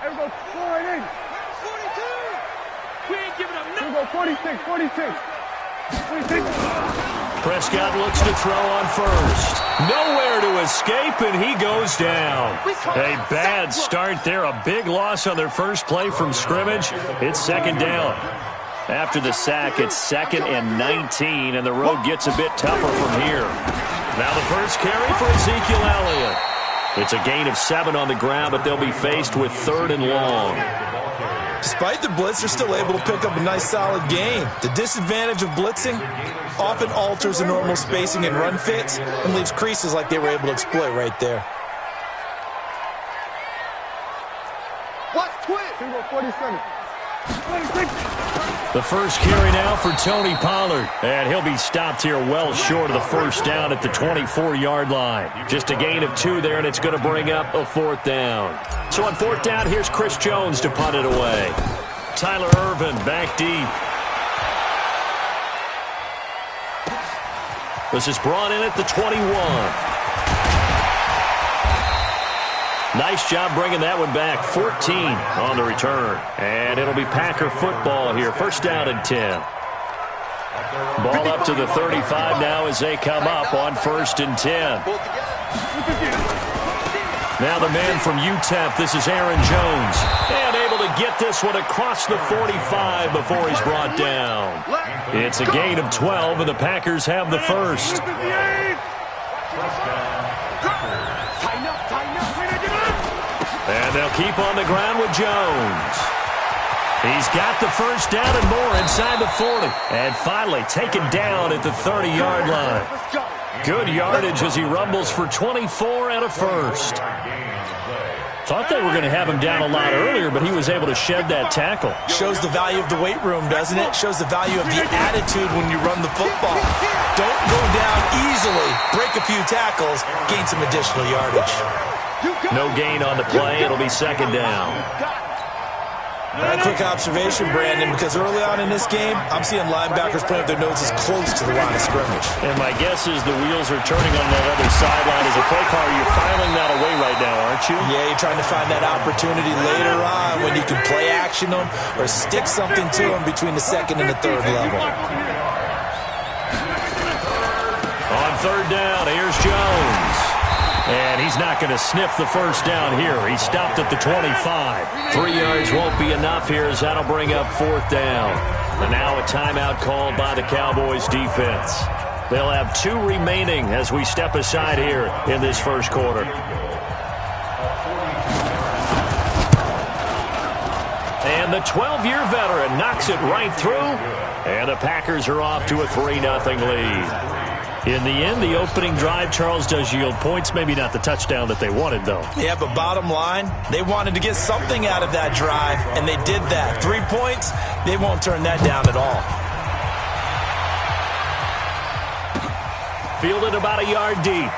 Everybody, 4-8. 42. We ain't giving up nothing. Here we go, 46, 46. 46. Prescott looks to throw on first. Nowhere to escape, and he goes down. A bad start there. A big loss on their first play from scrimmage. It's second down. After the sack, it's 2nd and 19, and the road gets a bit tougher from here. Now the first carry for Ezekiel Elliott. It's a gain of 7 on the ground, but they'll be faced with 3rd and long. Despite the blitz, they're still able to pick up a nice, solid gain. The disadvantage of blitzing often alters the normal spacing and run fits and leaves creases like they were able to exploit right there. Watch twin. Here we go, 47. 26. The first carry now for Tony Pollard. And he'll be stopped here well short of the first down at the 24-yard line. Just a gain of 2 there, and it's going to bring up a 4th down. So on 4th down, here's Chris Jones to punt it away. Tyler Irvin back deep. This is brought in at the 21. Nice job bringing that one back. 14 on the return. And it'll be Packer football here. First down and 10. Ball up to the 35 now as they come up on 1st and 10. Now the man from UTEP, this is Aaron Jones. And able to get this one across the 45 before he's brought down. It's a gain of 12, and the Packers have the first. And they'll keep on the ground with Jones. He's got the first down and more inside the 40. And finally taken down at the 30-yard line. Good yardage as he rumbles for 24 and a first. Thought they were going to have him down a lot earlier, but he was able to shed that tackle. Shows the value of the weight room, doesn't it? Shows the value of the attitude when you run the football. Don't go down easily. Break a few tackles. Gain some additional yardage. No gain on the play. It'll be 2nd down. A quick observation, Brandon, because early on in this game, I'm seeing linebackers putting their noses close to the line of scrimmage. And my guess is the wheels are turning on that other sideline as a play caller. You're filing that away right now, aren't you? Yeah, you're trying to find that opportunity later on when you can play action them or stick something to them between the 2nd and the 3rd level. On 3rd down, here's Jones. And he's not going to sniff the first down here. He stopped at the 25. 3 yards won't be enough here as that'll bring up 4th down. And now a timeout called by the Cowboys defense. They'll have 2 remaining as we step aside here in this first quarter. And the 12-year veteran knocks it right through. And the Packers are off to a 3-0 lead. In the end, the opening drive, Charles, does yield points. Maybe not the touchdown that they wanted, though. Yeah, but bottom line, they wanted to get something out of that drive, and they did that. 3 points, they won't turn that down at all. Fielded about a yard deep.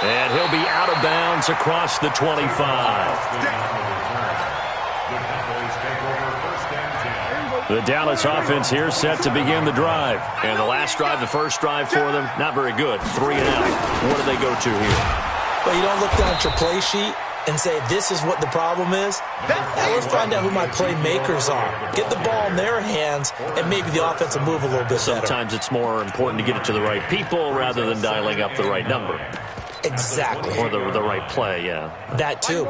And he'll be out of bounds across the 25. The Dallas offense here set to begin the drive. And the last drive, the first drive for them, not very good. 3 and out. What do they go to here? Well, you don't look down at your play sheet and say, this is what the problem is. Now let's find out who my playmakers are. Get the ball in their hands, and maybe the offense will move a little bit better. Sometimes it's more important to get it to the right people rather than dialing up the right number. Exactly. Or the right play, yeah. That too.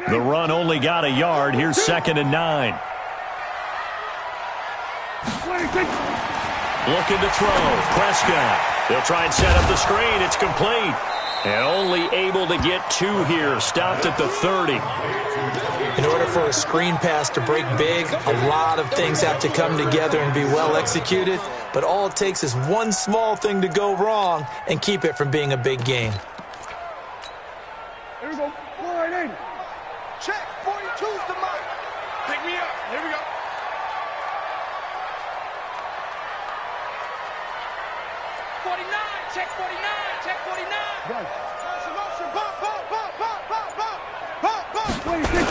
The run only got a yard. Here's 2nd and 9. Looking to throw. Prescott. They'll try and set up the screen. It's complete. And only able to get 2 here. Stopped at the 30. In order for a screen pass to break big, a lot of things have to come together and be well executed. But all it takes is one small thing to go wrong and keep it from being a big game. Here we go. 4-8. Check. 42's the mark. Pick me up. Here we go. 49. Check 49. Check 49. Right. Motion. Bump, bump, bump, bump, bump, bump. Bump, bump. 26.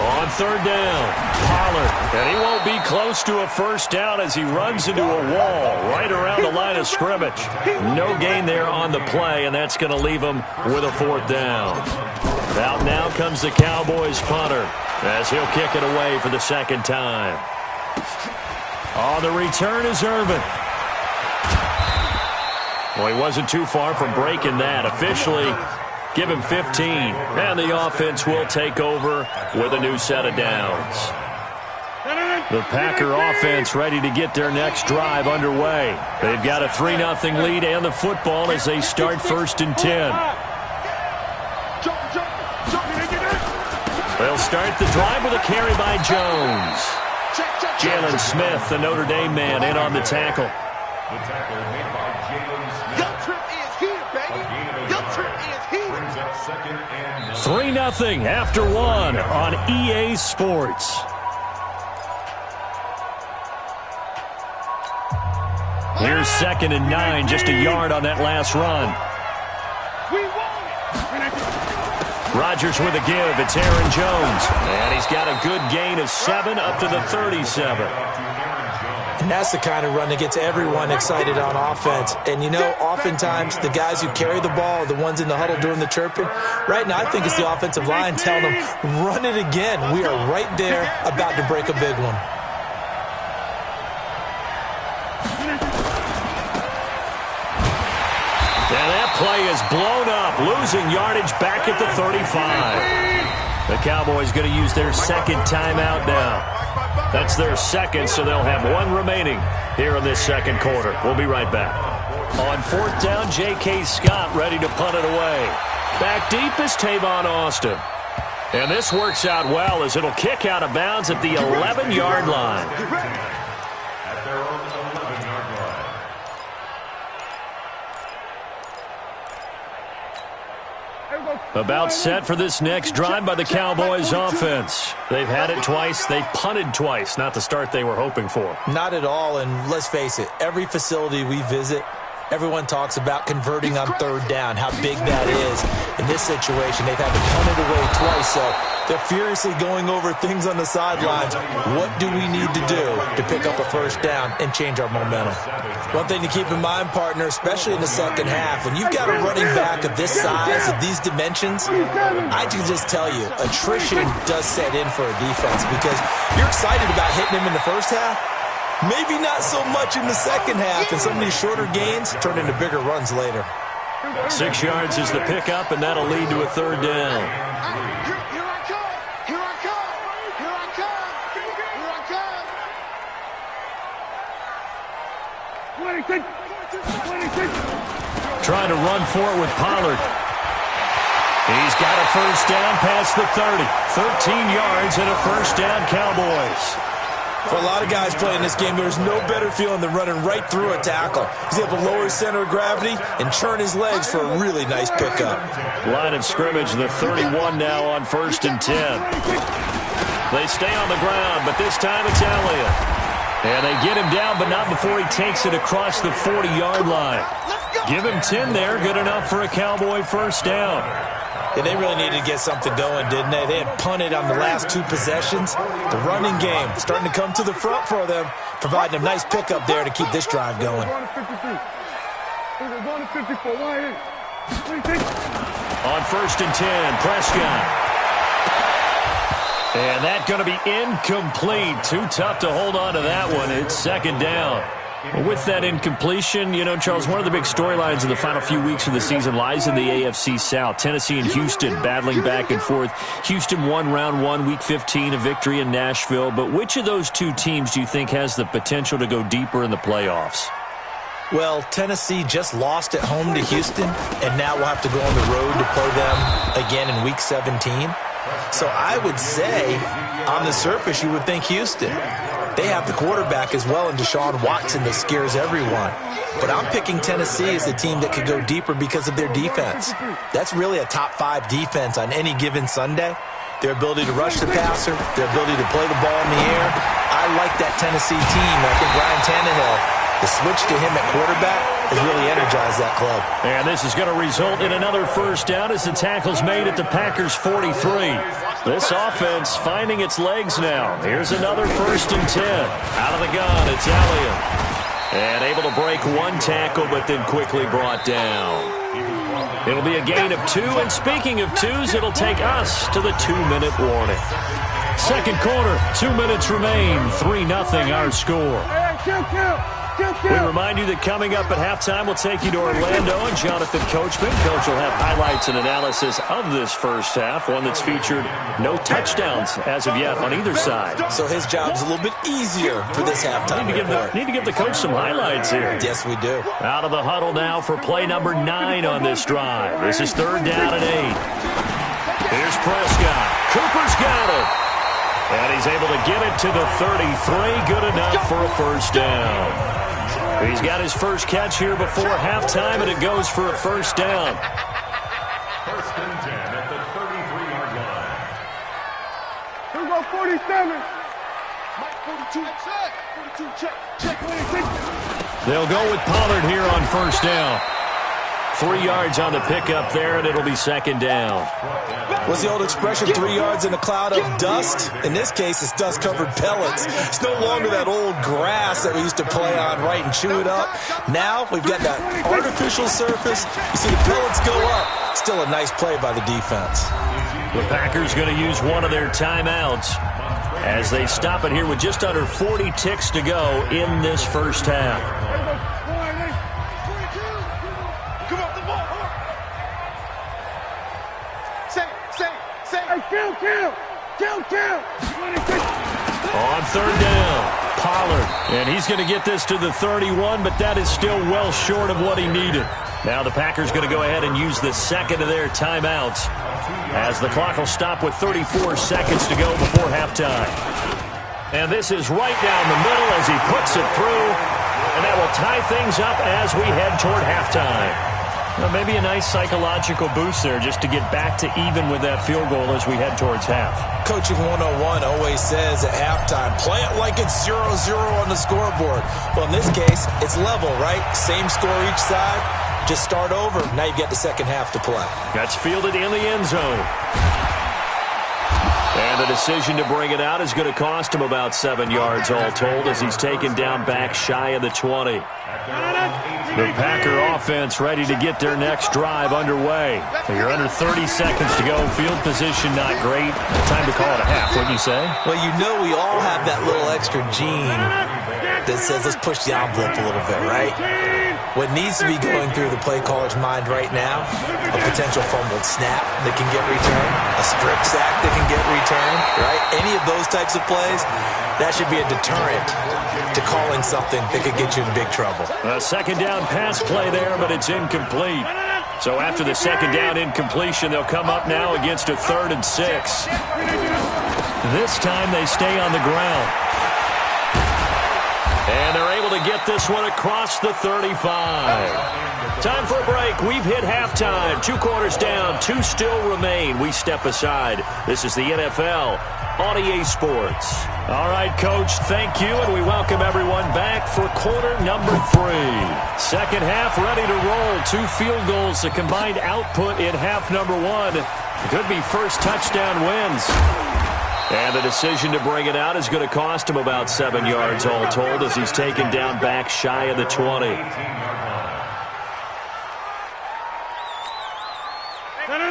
On 3rd down, Pollard. And he won't be close to a first down as he runs into a wall right around the line of scrimmage. No gain there on the play, and that's going to leave him with a 4th down. Out now comes the Cowboys punter as he'll kick it away for the second time. On the return is Irvin. Well, he wasn't too far from breaking that. Officially, give him 15. And the offense will take over with a new set of downs. The Packer offense ready to get their next drive underway. They've got a 3-0 lead and the football as they start 1st and 10. They'll start the drive with a carry by Jones. Jalen Smith, the Notre Dame man, in on the tackle. The tackle made by Jalen Smith. Your trip is here, baby. Your trip is here. Brings up 2nd and 3-0 after 1 on EA Sports. Here's 2nd and 9, just a yard on that last run. Rodgers with a give. It's Aaron Jones. And he's got a good gain of 7 up to the 37. And that's the kind of run that gets everyone excited on offense. And, you know, oftentimes the guys who carry the ball are the ones in the huddle doing the chirping. Right now, I think it's the offensive line telling them, run it again. We are right there about to break a big one. And that play is blown up, losing yardage back at the 35. The Cowboys going to use their second timeout now. That's their second, so they'll have 1 remaining here in this second quarter. We'll be right back. On 4th down, J.K. Scott ready to punt it away. Back deep is Tavon Austin. And this works out well as it'll kick out of bounds at the 11-yard line. at their own 11-yard line. About set for this next drive by the Cowboys offense. They've had it twice. They've punted twice. Not the start they were hoping for. Not at all, and let's face it, every facility we visit, everyone talks about converting on 3rd down, how big that is. In this situation, they've had to punt it away twice, so they're furiously going over things on the sidelines. What do we need to do to pick up a 1st down and change our momentum? One thing to keep in mind, partner, especially in the second half, when you've got a running back of this size, of these dimensions, I can just tell you, attrition does set in for a defense because you're excited about hitting him in the first half. Maybe not so much in the second half, and some of these shorter gains turn into bigger runs later. 6 yards is the pickup, and that'll lead to a 3rd down. Here I come! Here I come! Here I come! Here I come! 26! Trying to run for it with Pollard. He's got a 1st down past the 30. 13 yards and a 1st down, Cowboys. For a lot of guys playing this game, there's no better feeling than running right through a tackle. He's able to lower his center of gravity and churn his legs for a really nice pickup. Line of scrimmage, the 31 now on 1st and 10. They stay on the ground, but this time it's Elliott. And they get him down, but not before he takes it across the 40-yard line. Give him 10 there, good enough for a Cowboy 1st down. And they really needed to get something going, didn't they? They had punted on the last 2 possessions. The running game starting to come to the front for them, providing a nice pickup there to keep this drive going. On 1st and 10, Prescott. And that's going to be incomplete. Too tough to hold on to that one. It's 2nd down. Well, with that incompletion, you know, Charles, one of the big storylines in the final few weeks of the season lies in the AFC South. Tennessee and Houston battling back and forth. Houston won round 1, week 15, a victory in Nashville. But which of those 2 teams do you think has the potential to go deeper in the playoffs? Well, Tennessee just lost at home to Houston, and now we'll have to go on the road to play them again in week 17. So I would say, on the surface, you would think Houston. They have the quarterback as well in Deshaun Watson that scares everyone. But I'm picking Tennessee as the team that could go deeper because of their defense. That's really a top 5 defense on any given Sunday. Their ability to rush the passer, their ability to play the ball in the air. I like that Tennessee team. I think Ryan Tannehill, the switch to him at quarterback has really energized that club. And this is going to result in another 1st down as the tackle's made at the Packers' 43. This offense finding its legs now. Here's another 1st and 10. Out of the gun, it's Elliott. And able to break 1 tackle, but then quickly brought down. It'll be a gain of 2, and speaking of 2s, it'll take us to the 2-minute warning. Second quarter, 2 minutes remain, 3-0 our score. We remind you that coming up at halftime, we'll take you to Orlando and Jonathan Coachman. Coach will have highlights and analysis of this first half, one that's featured no touchdowns as of yet on either side. So his job's a little bit easier for this halftime. Need to give the coach some highlights here. Yes, we do. Out of the huddle now for play number 9 on this drive. This is 3rd down and 8. Here's Prescott. Cooper's got it. And he's able to get it to the 33. Good enough for a first down. He's got his first catch here before halftime, and it goes for a first down. First and 10 at the 33-yard line. Here we go, 47. Mike, 42, check, 46. They'll go with Pollard here on first down. 3 yards on the pickup there, and it'll be second down. What's the old expression, 3 yards in a cloud of dust? In this case, it's dust-covered pellets. It's no longer that old grass that we used to play on, right, and chew it up. Now we've got that artificial surface. You see the pellets go up. Still a nice play by the defense. The Packers going to use one of their timeouts as they stop it here with just under 40 ticks to go in this first half. Kill. On third down, Pollard. And he's going to get this to the 31, but that is still well short of what he needed. Now the Packers going to go ahead and use the second of their timeouts as the clock will stop with 34 seconds to go before halftime. And this is right down the middle as he puts it through. And that will tie things up as we head toward halftime. Well, maybe a nice psychological boost there just to get back to even with that field goal as we head towards half. Coaching 101 always says at halftime, play it like it's 0-0 on the scoreboard. Well, in this case, it's level, right? Same score each side. Just start over. Now you get the second half to play. That's fielded in the end zone. And the decision to bring it out is going to cost him about 7 yards all told as he's taken down back shy of the 20. The Packer offense ready to get their next drive underway. You're under 30 seconds to go. Field position not great. Time to call it a half, wouldn't you say? Well, you know we all have that little extra gene that says let's push the envelope a little bit, right? What needs to be going through the play caller's mind right now, a potential fumbled snap that can get returned, a strip sack that can get returned, right? Any of those types of plays, that should be a deterrent to calling something that could get you in big trouble. A second down pass play there, but it's incomplete. So after the second down incompletion, they'll come up now against a 3rd and 6. This time they stay on the ground. And they're able to get this one across the 35. Time for a break. We've hit halftime. 2 quarters down. 2 still remain. We step aside. This is the NFL on EA Sports. All right, Coach, thank you, and we welcome everyone back for quarter number 3. Second half ready to roll. 2 field goals, the combined output in half number 1. Could be first touchdown wins. And the decision to bring it out is going to cost him about 7 yards all told as he's taken down back shy of the 20.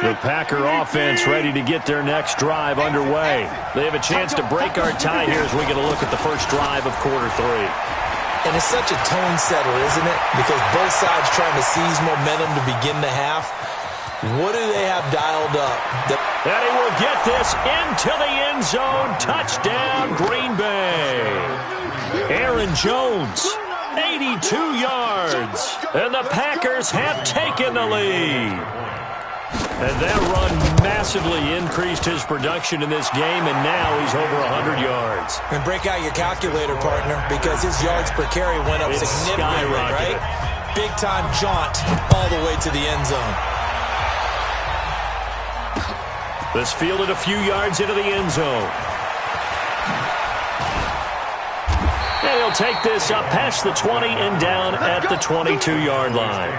The Packer offense ready to get their next drive underway. They have a chance to break our tie here as we get a look at the first drive of quarter 3. And it's such a tone setter, isn't it? Because both sides trying to seize momentum to begin the half. What do they have dialed up? And he will get this into the end zone. Touchdown, Green Bay. Aaron Jones, 82 yards. And the Packers have taken the lead. And that run massively increased his production in this game, and now he's over 100 yards. And break out your calculator, partner, because his yards per carry went up significantly, right? Big-time jaunt all the way to the end zone. This fielded a few yards into the end zone. And he'll take this up past the 20 and down at the 22-yard line.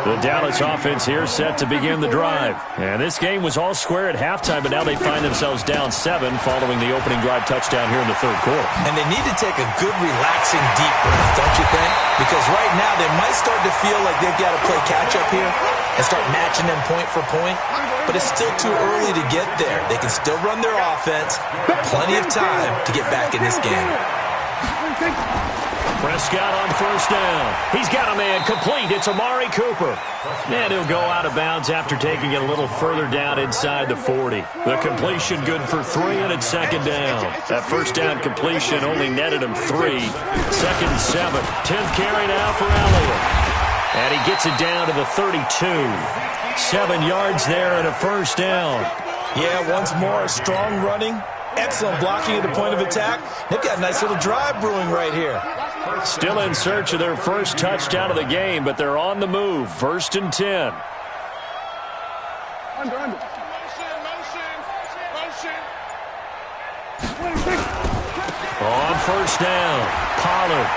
The Dallas offense here set to begin the drive. And this game was all square at halftime, but now they find themselves down 7 following the opening drive touchdown here in the third quarter. And they need to take a good, relaxing, deep breath, don't you think? Because right now they might start to feel like they've got to play catch-up here and start matching them point for point. But it's still too early to get there. They can still run their offense. Plenty of time to get back in this game. Prescott on first down. He's got a man complete. It's Amari Cooper. And he'll go out of bounds after taking it a little further down inside the 40. The completion good for 3, and it's second down. That first down completion only netted him 3. Second and 7. 10th carry now for Elliott. And he gets it down to the 32. 7 yards there and a first down. Yeah, once more, strong running. Excellent blocking at the point of attack. They've got a nice little drive brewing right here. Still in search of their first touchdown of the game, but they're on the move. 1st and 10. Under. On first down, Pollard.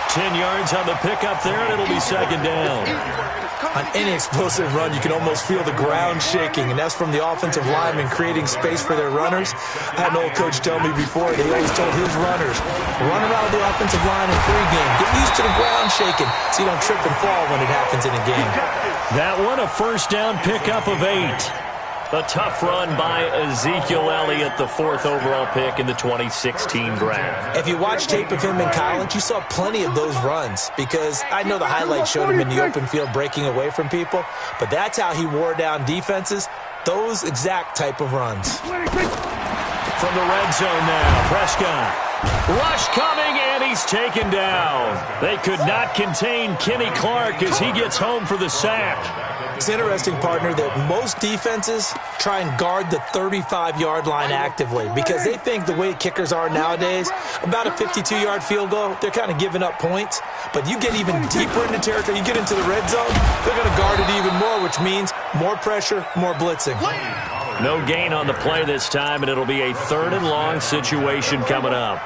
10 yards on the pickup there, and it'll be second down. On any explosive run, you can almost feel the ground shaking, and that's from the offensive linemen creating space for their runners. I had an old coach tell me before, they always told his runners, run around the offensive line in pregame. Get used to the ground shaking so you don't trip and fall when it happens in a game. That one, a first down pickup of 8. A tough run by Ezekiel Elliott, the 4th overall pick in the 2016 draft. If you watch tape of him in college, you saw plenty of those runs because I know the highlights showed him in the open field breaking away from people, but that's how he wore down defenses, those exact type of runs. From the red zone now, Prescott. Rush coming, and he's taken down. They could not contain Kenny Clark as he gets home for the sack. It's interesting, partner, that most defenses try and guard the 35-yard line actively because they think the way kickers are nowadays, about a 52-yard field goal, they're kind of giving up points. But you get even deeper into territory, you get into the red zone, they're going to guard it even more, which means more pressure, more blitzing. No gain on the play this time, and it'll be a 3rd and long situation coming up.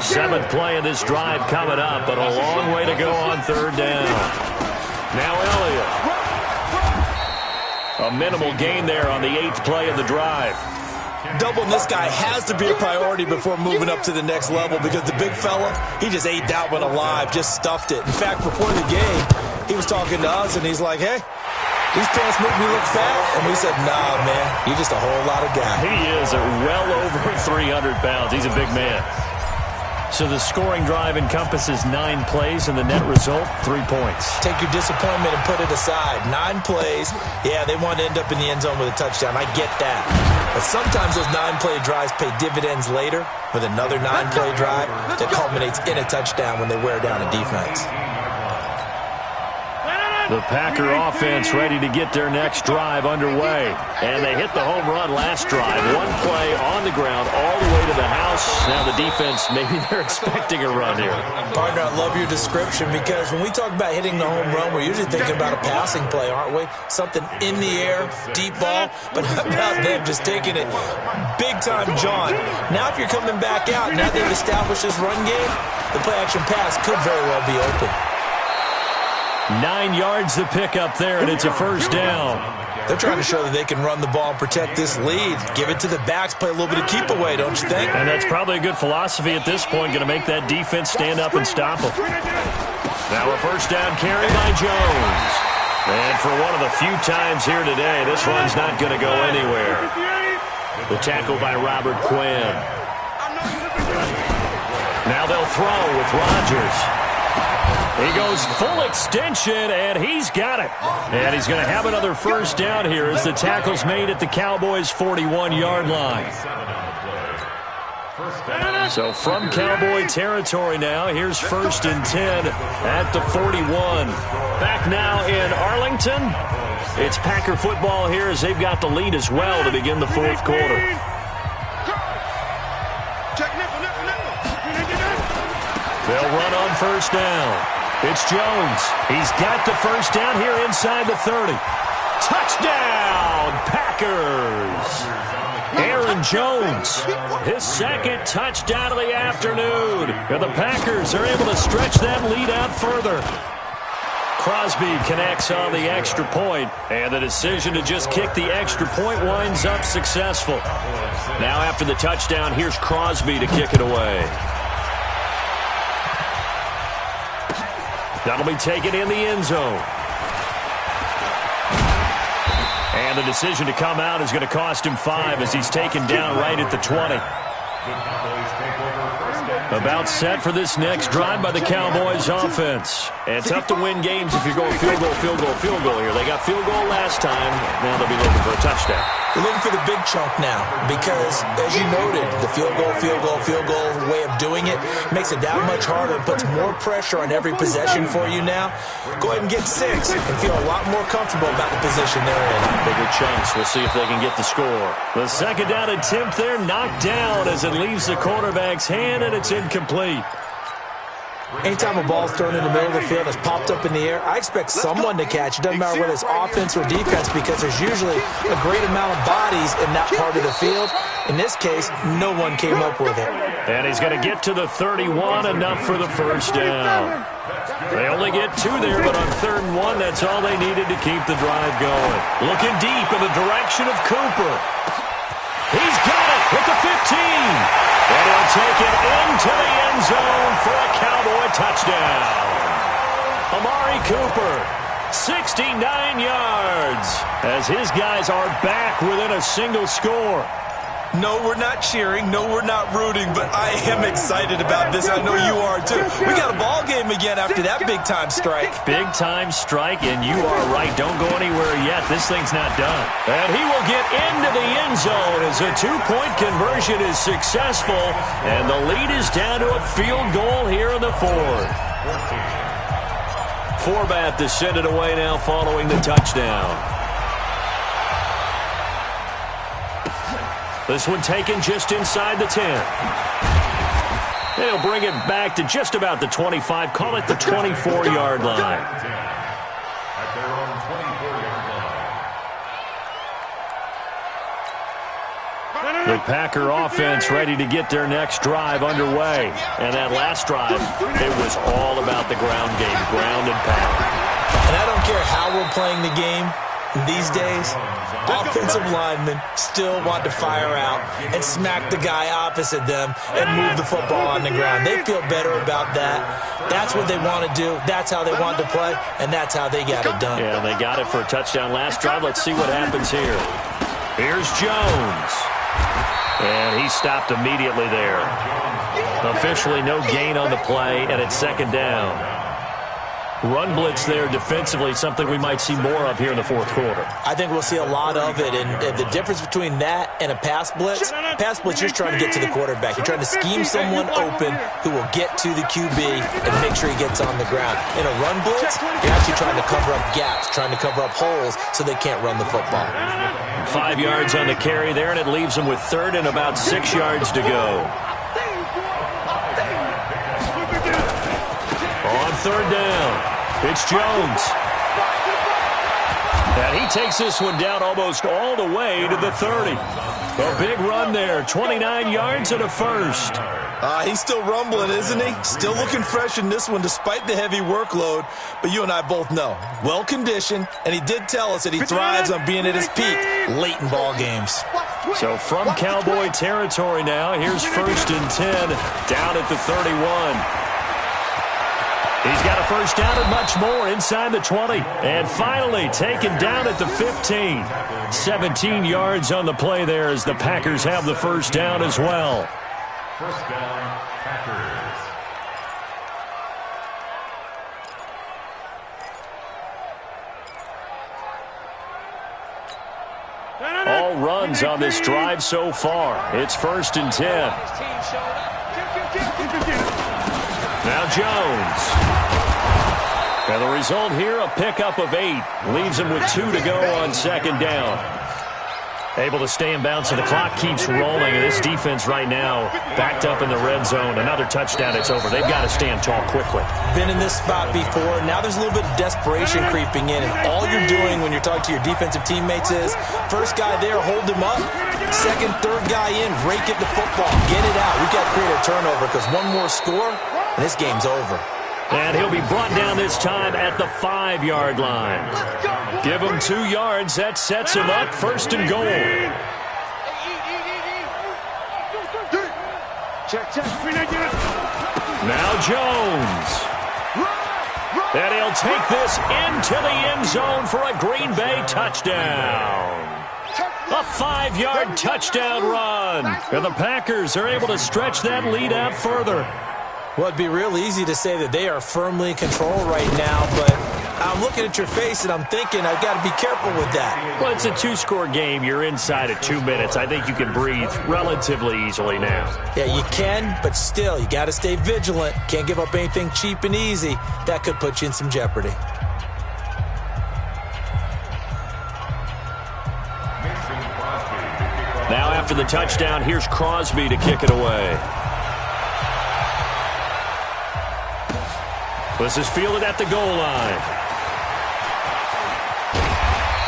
7th play of this drive coming up, but a long way to go on 3rd down. Now Elliott. A minimal gain there on the 8th play of the drive. Doubling this guy has to be a priority before moving up to the next level because the big fella, he just ate that one alive, just stuffed it. In fact, before the game, he was talking to us, and he's like, hey, these pants make me look fat. And we said, nah, man, you're just a whole lot of guy. He is well over 300 pounds. He's a big man. So the scoring drive encompasses 9 plays, and the net result, 3 points. Take your disappointment and put it aside. 9 plays. Yeah, they want to end up in the end zone with a touchdown. I get that. But sometimes those 9-play drives pay dividends later with another 9-play drive that culminates in a touchdown when they wear down a defense. The Packer offense ready to get their next drive underway. And they hit the home run last drive. 1 play on the ground all the way to the house. Now the defense, maybe they're expecting a run here. Partner, I love your description because when we talk about hitting the home run, we're usually thinking about a passing play, aren't we? Something in the air, deep ball. But how about them just taking it big-time jaunt? Now if you're coming back out, now they've established this run game, the play-action pass could very well be open. 9 yards to pick up there, and it's a first down. They're trying to show that they can run the ball and protect this lead. Give it to the backs, play a little bit of keep away, don't you think? And that's probably a good philosophy at this point, going to make that defense stand up and stop them. Now a first down carry by Jones. And for one of the few times here today, this one's not going to go anywhere. The tackle by Robert Quinn. Now they'll throw with Rodgers. He goes full extension, and he's got it. And he's going to have another first down here as the tackle's made at the Cowboys' 41-yard line. So from Cowboy territory now, here's 1st and 10 at the 41. Back now in Arlington. It's Packer football here as they've got the lead as well to begin the 4th quarter. They'll run on first down. It's Jones. He's got the first down here inside the 30. Touchdown, Packers! Aaron Jones, his second touchdown of the afternoon. And the Packers are able to stretch that lead out further. Crosby connects on the extra point, and the decision to just kick the extra point winds up successful. Now after the touchdown, here's Crosby to kick it away. That'll be taken in the end zone. And the decision to come out is going to cost him 5 as he's taken down right at the 20. About set for this next drive by the Cowboys offense. And tough to win games if you're going field goal, field goal, field goal here. They got field goal last time. Now they'll be looking for a touchdown. They're looking for the big chunk now because, as you noted, the field goal way of doing it makes it that much harder and puts more pressure on every possession for you now. Go ahead and get 6 and feel a lot more comfortable about the position they're in. Bigger chunks. We'll see if they can get the score. The second down attempt there knocked down as it leaves the quarterback's hand, and it's incomplete. Anytime a ball's thrown in the middle of the field, it's popped up in the air, I expect someone to catch. It doesn't matter whether it's offense or defense because there's usually a great amount of bodies in that part of the field. In this case, no one came up with it. And he's going to get to the 31, enough for the first down. They only get 2 there, but on 3rd and 1, that's all they needed to keep the drive going. Looking deep in the direction of Cooper. He's got it with the 15. And he'll take it into the end zone for a Cowboy touchdown. Amari Cooper, 69 yards, as his guys are back within a single score. No, we're not cheering. No, we're not rooting, but I am excited about this. I know you are, too. We got a ball game again after that big-time strike. Big-time strike, and you are right. Don't go anywhere yet. This thing's not done. And he will get into the end zone as a 2-point conversion is successful, and the lead is down to a field goal here in the 4th. Forbath to send it away now following the touchdown. This one taken just inside the 10. They'll bring it back to just about the 25. Call it the 24-yard line. At their own 24-yard line. The Packer offense ready to get their next drive underway. And that last drive, it was all about the ground game, ground and pound. And I don't care how we're playing the game these days, offensive linemen still want to fire out and smack the guy opposite them and move the football on the ground. They feel better about that. That's what they want to do. That's how they want to play, and that's how they got it done. Yeah, they got it for a touchdown last drive. Let's see what happens here. Here's Jones. And he stopped immediately there. Officially no gain on the play, and it's 2nd down. Run blitz there defensively, something we might see more of here in the 4th quarter. I think we'll see a lot of it, and the difference between that and a pass blitz, you're just trying to get to the quarterback. You're trying to scheme someone open who will get to the QB and make sure he gets on the ground. In a run blitz, you're actually trying to cover up gaps, trying to cover up holes so they can't run the football. 5 yards on the carry there, and it leaves them with 3rd and about 6 yards to go. On 3rd down, it's Jones. And he takes this one down almost all the way to the 30. A big run there, 29 yards and a first. He's still rumbling, isn't he? Still looking fresh in this one despite the heavy workload. But you and I both know, well-conditioned, and he did tell us that he thrives on being at his peak late in ball games. So from Cowboy territory now, here's 1st and 10 down at the 31. He's got a first down and much more inside the 20. And finally taken down at the 15. 17 yards on the play there as the Packers have the first down as well. First down, Packers. All runs on this drive so far. It's 1st and 10. Now Jones. And the result here, a pickup of 8. Leaves him with 2 to go on 2nd down. Able to stay in bounds, and the clock keeps rolling. And this defense right now backed up in the red zone. Another touchdown, it's over. They've got to stand tall quickly. Been in this spot before. Now there's a little bit of desperation creeping in. And all you're doing when you're talking to your defensive teammates is, first guy there, hold him up. Second, third guy in, rake it the football. Get it out. We've got to create a turnover because one more score, and this game's over. And he'll be brought down this time at the 5-yard line. Give him 2 yards. That sets him up 1st and goal. Now Jones. And he'll take this into the end zone for a Green Bay touchdown. A 5-yard touchdown run. And the Packers are able to stretch that lead out further. Well, it'd be real easy to say that they are firmly in control right now, but I'm looking at your face and I'm thinking I've got to be careful with that. Well, it's a 2-score game. You're inside of 2 minutes. I think you can breathe relatively easily now. Yeah, you can, but still, you got to stay vigilant. Can't give up anything cheap and easy. That could put you in some jeopardy. Now after the touchdown, here's Crosby to kick it away. This is fielded at the goal line.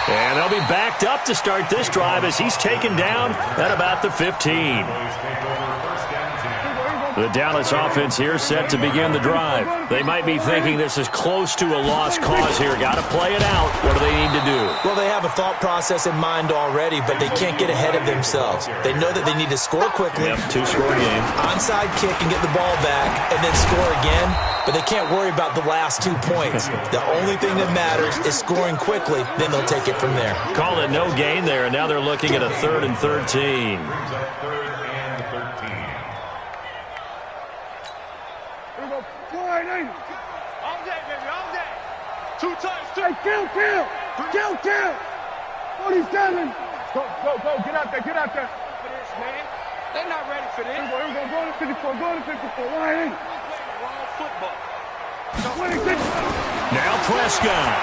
And they'll be backed up to start this drive as he's taken down at about the 15. The Dallas offense here set to begin the drive. They might be thinking this is close to a lost cause here. Got to play it out. What do they need to do? Well, they have a thought process in mind already, but they can't get ahead of themselves. They know that they need to score quickly. Yep, 2-score game. Onside kick and get the ball back and then score again. But they can't worry about the last 2 points. The only thing that matters is scoring quickly. Then they'll take it from there. Call it no gain there, and now they're looking at a 3rd and 13. All day, baby, all day. 2 times, 2. Hey, kill. 47. Go. Get out there. For this, man. They're not ready for this. Here we go. Go to 54. Why ain't? Wrong football. Now Prescott.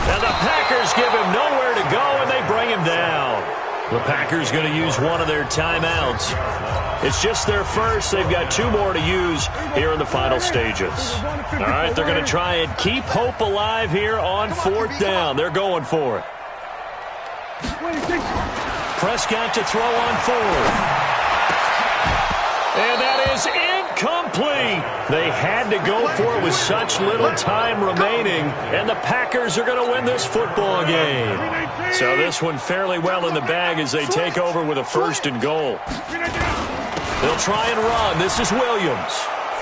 And the Packers give him nowhere to go, and they bring him down. The Packers going to use one of their timeouts. It's just their first. They've got 2 more to use here in the final stages. All right, they're going to try and keep hope alive here on 4th down. They're going for it. Prescott to throw on 4th. And that is incomplete. They had to go for it with such little time remaining, and the Packers are going to win this football game. So this one fairly well in the bag as they take over with a 1st and goal. They'll try and run. This is Williams.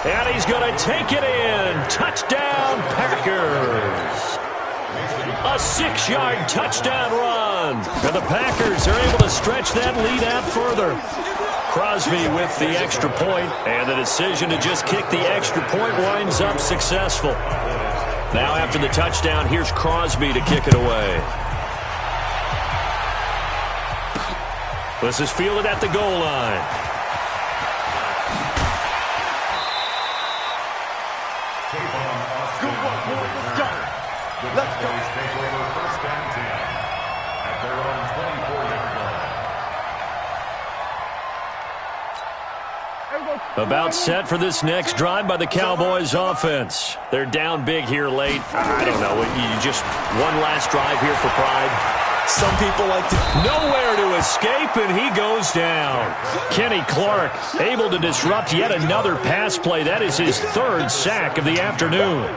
And he's going to take it in. Touchdown, Packers. A 6-yard touchdown run. And the Packers are able to stretch that lead out further. Crosby with the extra point, and the decision to just kick the extra point winds up successful. Now after the touchdown, here's Crosby to kick it away. This is fielded at the goal line. Good work, boys. Let's go. About set for this next drive by the Cowboys offense. They're down big here late. I don't know. You just one last drive here for pride. Some people like to... Nowhere to escape, and he goes down. Kenny Clark able to disrupt yet another pass play. That is his 3rd sack of the afternoon.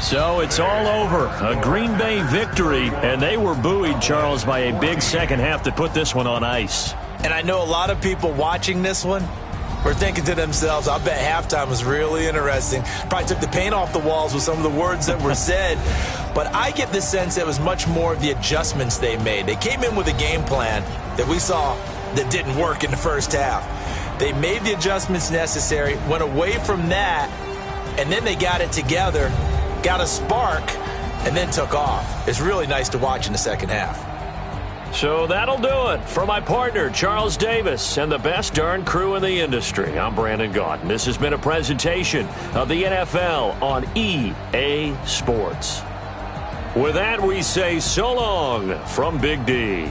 So it's all over. A Green Bay victory, and they were buoyed, Charles, by a big second half that put this one on ice. And I know a lot of people watching this one were thinking to themselves, I bet halftime was really interesting. Probably took the paint off the walls with some of the words that were said. But I get the sense it was much more of the adjustments they made. They came in with a game plan that we saw that didn't work in the first half. They made the adjustments necessary, went away from that, and then they got it together, got a spark, and then took off. It's really nice to watch in the second half. So that'll do it. For my partner, Charles Davis, and the best darn crew in the industry, I'm Brandon Gaudin. This has been a presentation of the NFL on EA Sports. With that, we say so long from Big D.